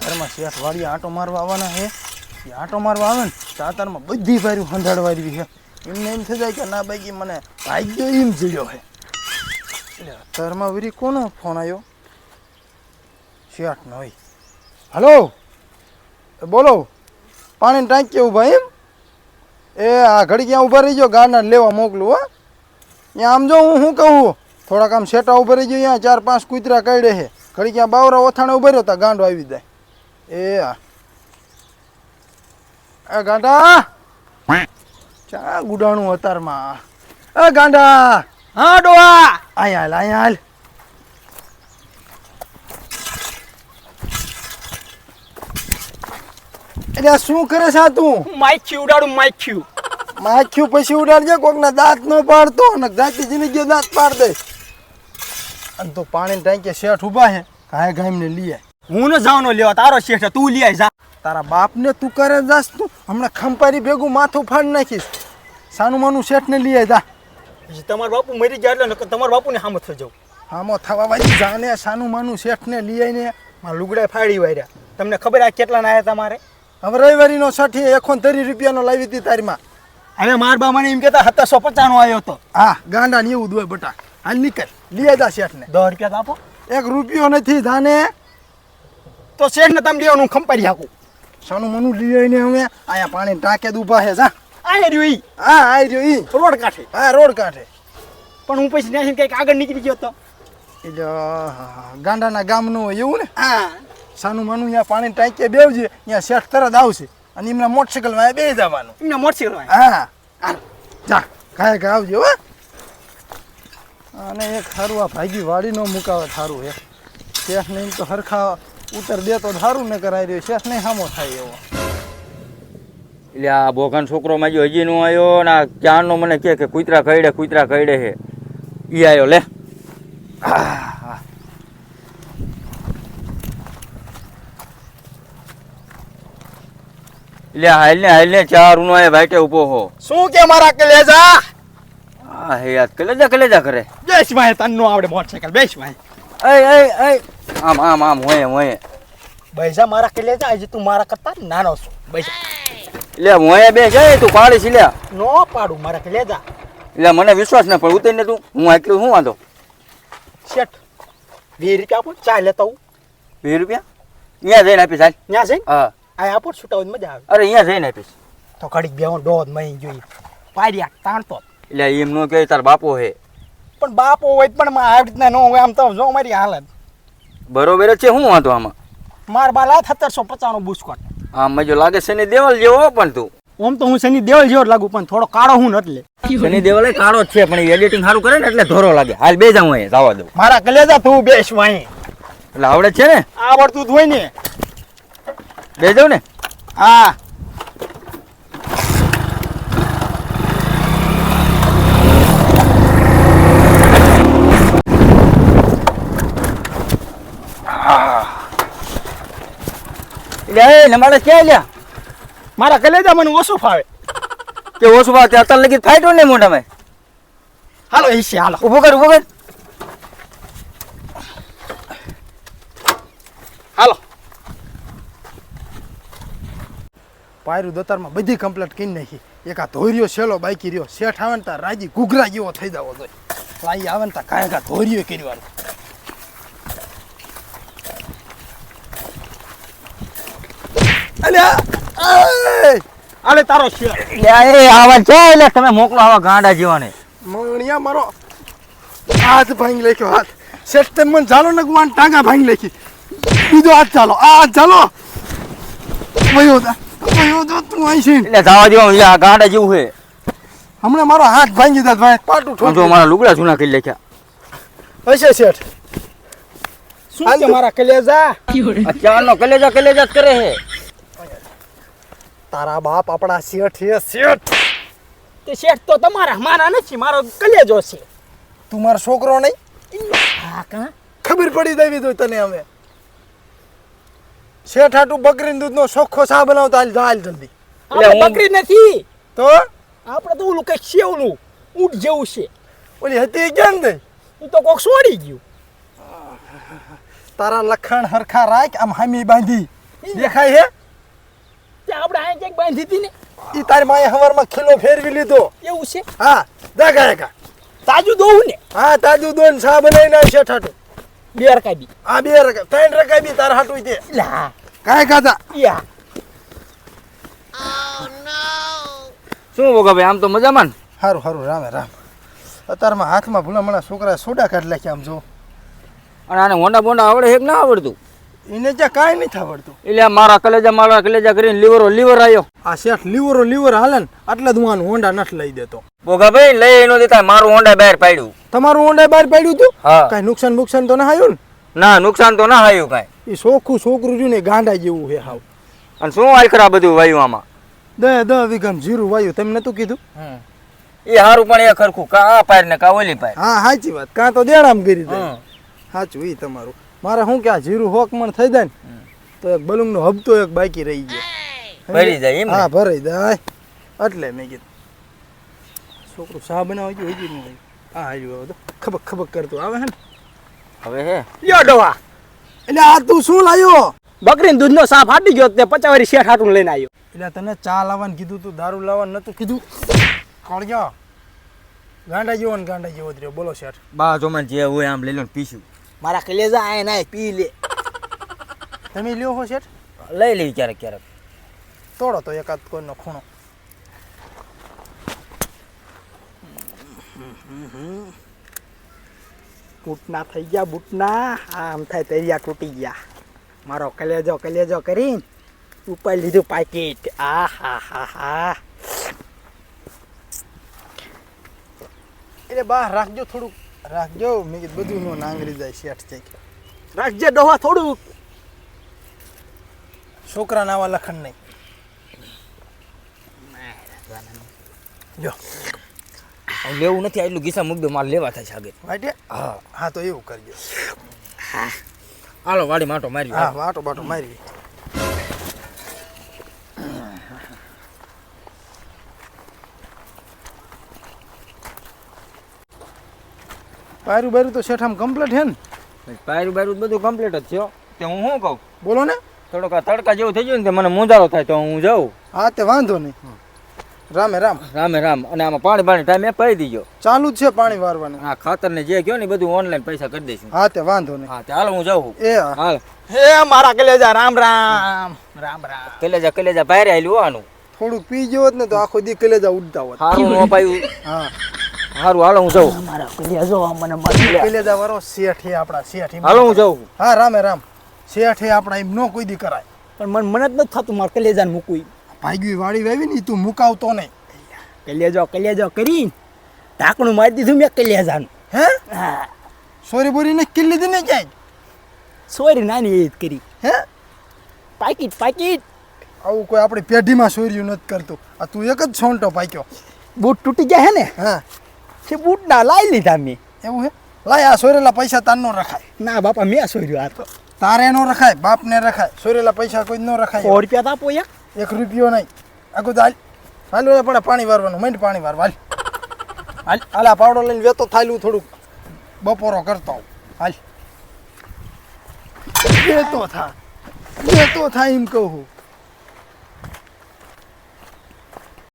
ઘરમાં શેઠ વાળી આંટો મારવા આવવાના છે. એ આંટો મારવા આવે ને તાતારમાં બધી ભાર્યું હંધાડવાળી છે. એમને એમ થઈ જાય કે ના બાકી મને ભાગ્યો એમ જીડ્યો છે. એટલે ઘરમાં વરી કોનો ફોન આવ્યો? શેઠ નો હોય. હલો, બોલો. પાણીની ટાંકી ઊભા એમ? એ આ ઘડી ક્યાં ઊભા રહી ગયો, ગાના લેવા મોકલું. હો ત્યાં આમ જો હું શું કહું, થોડાક આમ શેટા ઊભા રહી ગયો. અહીંયા 4-5 કૂતરા કાઢે છે. ઘડી ક્યાં બાવરા ઓથાણે ઊભા રહ્યો તા ગાંડો આવી જાય. એ હા એ ગાંડા ચા ગુડાણું અતારમાં. એ ગાંડા. હા ડોહા. અહીંયા હાલ, અહીંયા હાલ. એટલે શું કરે છે તું? માખ્યું ઉડાડું, માખ્યું. માખ્યું પછી ઉડાડજે. કોકના દાંત ન પાડતો ને જાતી જિંદગી દાંત પાડ દે. અને તું પાણી ટાંકી શેઠ ઉભા છે, કાંઈ ગામને લઈ આય. હું ન જાવનો લેવા, તારો શેઠ તું લઈ આય જા. તારા બાપને તું કરે જાસ તું? હમણાં ખંપારી ભેગું માથું ફાડી નાખીશ. સાનું માનું શેઠને લઈ આય જા. તમારા બાપુ મરી ગયા એટલે તમારા બાપુને સામો થઈ જાવ. આમો થવા વાળી જાને સાનું માનું શેઠને લઈ આવીને મારા લુગડા ફાડી વાર્યા. તમને ખબર આ કેટલા આયા તમારે? હવે રવિવારીનો 60 રૂપિયાનો લાવી હતી તારીમાં. હવે માર બા મને એમ કહેતા 750 નો આવ્યો હતો. હા ગાંડા ને એવું દોય બટા. હાલ નીકળ, લઈ આય શેઠને. 10 રૂપિયા આપો. 1 રૂપિયો નથી જાને. તો શેઠને તમે દેવાનું ખંપારી હાકું. સાનું મનું લઈ આવીને હવે અહીંયા પાણી ટાંકે જ ઊભા છે. જા આ રહ્યો ઈ. હા આ રહ્યો ઈ રોડ કાંઠે. હા રોડ કાંઠે. પણ હું પછી ત્યાંથી કંઈક આગળ નીકળી ગયો તો. એટલે ગાંડાના ગામનું હોય એવું ને. હા સાનું માનું અહીંયા પાણી ટાંકે બેવજે, અહીંયા શેઠ તરત આવશે અને એમના મોટરસાઇકલમાં બે જવાનું. એમને મોટરસાઇકલ હા જા કાંઈ કાંઈ આવજો. હો અને એક સારું આ ભાગી વાડી નો મુકાવે સારું હે. શેઠને એમ તો હરખા ઉતર દે તો સારું ને કરાવી રહ્યો. શેઠ નહીં સામો થાય એવો. એટલે આ બોઘાન છોકરો માં હજી નો આવ્યો ને ક્યારનો મને કે કૂતરા કઈડે છે. ઈ આવ્યો લે. એટલે હાલ ને 4 ઉનો એ વાટે ઉભો હો. શું કે મારા કલેજા? હા હે યાદ કલેજા કરે. બેસ ભાઈ, તને નો આવડે મોટરસાઇકલ. બેસ ભાઈ. એ આમ હોય. બેસા મારા કલેજા. આજે તું મારા કરતા નાનો છો. બેસા. એટલે મોય બે જાય તું પાડીશ લે. નો પાડું મારા કલેજા. એટલે મને વિશ્વાસ ન પણ ઉતરીને તું હું આટલું શું વાંધો. શેઠ 20 રૂપિયા આપો, ચા લેતા હું. 20 રૂપિયા અહીંયા જઈને આપીશ. હાલ ત્યાં જઈને હા આ આપો, છૂટાવું મજા આવે. અરે અહીંયા જઈને આપીશ. તો ઘડીક બેહો ડોધ મહી જોઈ પાડ્યા તાણતો. એટલે એમ નો કે તાર બાપો હે. પણ બાપો હોય પણ આવી રીતના ન હોય. આમ તો જો મારી હાલત બરોબર જ છે. શું વાંધો આમાં? માર બાલા 1750 બુસ્કોટ. આમ મજો લાગે શનિ દેવલ જેવો પણ તું. ઓમ તો હું શનિ દેવલ જેવો લાગુ પણ થોડો કાળો હું એટલે. શનિ દેવલ કાળો જ છે પણ એડિટિંગ સારું કરે ને એટલે ધોરો લાગે. હાલ બે જાઉં અહીંયા જવા દઉં. મારા કલેજા તું બેસ વાય. એટલે આવડે છે ને? આવડતું જ હોય ને. બે જાઉં ને? હા નમાડે ક્યાં લ્યા? મારા કલેજા મને ઓછું ફાવે. કે ઓછું ભાવ અત્યારે લગી ફાઈટો ને મોઢામાં. હાલો ઈશે હાલો. ઉભો કર હાલો. પાયરું દતારમાં બધી કમ્પ્લેટ કરી નાખી. એક આ ધોર્યો છેલ્લો બાકી રહ્યો. શેઠ આવે ને તાર રાજી ઘૂઘરા જેવો થઈ જવો જોઈએ. લાઈ આવે ને તાર કાંઈ ધોર્યો કરવાનો. આલે તારો શેર. આવા છે એટલે તમે મોકલો આવા ગાંડા જીવાને. મણિયા મારો હાથ ભાંગી લેખ્યો. હાથ શેઠ તેમ મને ચાલો ને ગુવાન ટાંગા ભાંગી લેખી. બીજો હાથ ચાલો. આ હાથ ચાલો. વયો તો તું અહીં છે. એટલે જવા દો. આ ગાંડા જેવું છે. હમણાં મારો હાથ ભાંગી દે ભાઈ. પાટું તો મારા લુગડા જૂના કરી લેખ્યા હશે શેઠ. શું કે મારા કલેજા? ચારનો કલેજા જ કરે છે. તારા બાપ આપણા શેઠ છે. શેઠ તે શેઠ તો તમારા, મારા નથી. મારો કલેજો છે. તું મારો છોકરો નહીં? હા કા ખબર પડી દેવી તો તને. અમે શેઠ હાટું બકરી દૂધનો ચોખ્ખો ચા બનાવતા હાલ જલ્દી. આપણે બકરી નથી તો આપણે તો ઓલું કઈક સેવનું ઊંટ જેવું છે. ઓલી હતી ક્યાં ને? એ તો કોક છોડી ગયું. તારા લખણ હરખા રાખ. આમ હામી બાંધી દેખાય હે તે આપણે આ ક્યાંક બાંધી હતી ને ઈ તારી માએ હવારમાં ખીલો ફેરવી લીધો એવું છે હા દગાયકા તાજું દોવું ને હા તાજુ દોન સા બનાવીને આવશે ઠાઠું બે રકાબી આ 2 રકા 3 રકા બી તાર હાટું તે લા કાંઈ ખાતા યા શું ભોગાભાઈ આમ તો મજામાં ને? સારું સારું રામે રામ અત્યારમાં હાથમાં ભૂલામણા છોકરા સોડા કાઢ નાખ્યા આમ જો અને આને હોંડા બોંડા આવડે છે કે ના આવડતું? એને ત્યાં કાંઈ નથી આવડતું એટલે આ મારા કલેજા કરીને લીવર આવ્યો. આ શેઠ લીવર હાલે ને એટલે જ હું આનું હોંડા નથી લઈ દેતો ભોગાભાઈ લઈ નો દેતા, મારું હોંડા બહાર પાડ્યું. તમારું હોંડા બહાર પાડ્યું તું હા. કાંઈ નુકસાન તો ના આવ્યું ને ના નુકસાન તો ના આવ્યું કાંઈ. એ ચોખ્ખું છોકરું રહ્યું ને ગાંડા જેવું છે હાવ અને શું આખરા બધું વાયું આમાં? 10 વીઘામાં જીરું વાયું તમે નતું કીધું એ હારું પણ એ ખરખું કા આ પાર ને કા ઓલી પાર. હા સાચી વાત કાં તો દેડામ કરી દે સાચું એ તમારું મારે શું કે આ જીરું હોકમણ થઈ જાય ને તો એક બલૂંગનો હબતો એક બાકી રહી ગયો ભરી જાય એમ ને? હા ભરાઈ જાય એટલે મેં કીધું છોકરું શા બનાવે છે હજી નહીં હા આવ્યું હવે તો ખબક કરતું આવે છે ને હવે હે લ્યો ડોવા એટલે આ તું શું લાવ્યો બકરીનો દૂધનો સાપ ફાટી ગયો તે 50 વાળી શેઠ હાટું લઈને આવ્યો એટલે તને ચા લાવવાનું કીધું તું દારૂ લાવવાનું નતું કીધું કોણ ગયો ગાંડા જેવો ને ગાંડા જેવો જ રહ્યો બોલો શેઠ બા જોમાં જે હોય આમ લઈ લો ને પીશું. મારા કલેજા આય નાય પી લે તમે લ્યો હો શેઠ લઈ લેવી ક્યારેક તોડો તો એકાદ કોઈનો ખૂણો બૂટના થઈ ગયા બૂટના આમ થાય તૈયાર તૂટી ગયા મારો કલેજો કરીને ઉપર લીધું પાકીટ આ હા એટલે બહાર રાખજો થોડુંક રાખજો મેં કીધું બધું નો નાંગરી જાય શેઠ છે રાખજે ડોહા થોડું છોકરાના આવા લખણ નહીં લ્યો લેવું નથી એટલું ગીસા મૂક દો, મારે લેવા થાય છે આગળ. વાટે હા હા તો એવું કરજો હાલો વાડી માટો મારી. હા વાટો બાટો મારી બારું તો શેઠ આમ કમ્પ્લીટ હે ને પાયરું બાયરું બધું કમ્પ્લીટ જ છે હો. તે હું શું કહું, બોલો ને થોડોક આ તડકા જેવું થઈ ગયું ને તે મને મૂંઝારો થાય તો હું જાઉં. હા તે વાંધો નહીં રામે રામ રામ અને આમાં પાણી ટાઈમે પાઈ દીજો. ચાલુ જ છે પાણી વારવાનું આ ખાતર ને જે કહો ને એ બધું ઓનલાઈન પૈસા કરી દઈશું. હા તે વાંધો નહીં હા તે હાલો હું જાઉં. એ હા હાલ હે મારા કલેજા રામ રામ રામ રામ કલેજા બહાર આવેલું આનું થોડુંક પી ગયો હોત ને તો આખો દી કલેજા ઉડતા હોત સારું ન પાયું. હા સારું હાલો હું જાઉં. મારા કલેજો મને મળી કલેજા વાળો શેઠ હે આપણા શેઠ એમ. હાલો હું જાઉં. હા રામે રામ શેઠ હે આપણા એમ નો કોઈ દી કરાય પણ મને જ નથી થતું મારા કલેજાને મૂકવું ભાગ્યું વાળી વાવી ને ઈ તું મુકાવતો નહીં કલેજો કરીને ઢાંકણું મારી દીધું મેં કલેજાનું હે હા સોરી બોરી ને કિલ્લી દી ને ક્યાંય સોરી નાની એ જ કરી હે પાકીટ આવું કોઈ આપણી પેઢીમાં સોર્યું નથી કરતું આ તું એક જ છોંટો પાક્યો બૂટ તૂટી ગયા હે ને હા તે બૂટ ના લાવી લીધા મેં એવું હે લાય આ સોરેલા પૈસા તાર નો રખાય ના બાપા મેં સોર્યું આ તો તારે નો રખાય બાપને રખાય સોરેલા પૈસા કોઈ નો રખાય 100 રૂપિયા તો આપો યાર 1 રૂપિયો નહીં આગળ હાલ હાલ પડે પાણી વારવાનું માંડ પાણી વારવા હાલ હાલ આ પાવડો લઈને વેતો થાયલું થોડુંક બપોરો કરતો આવું. હાલ વેતો થા એમ કહું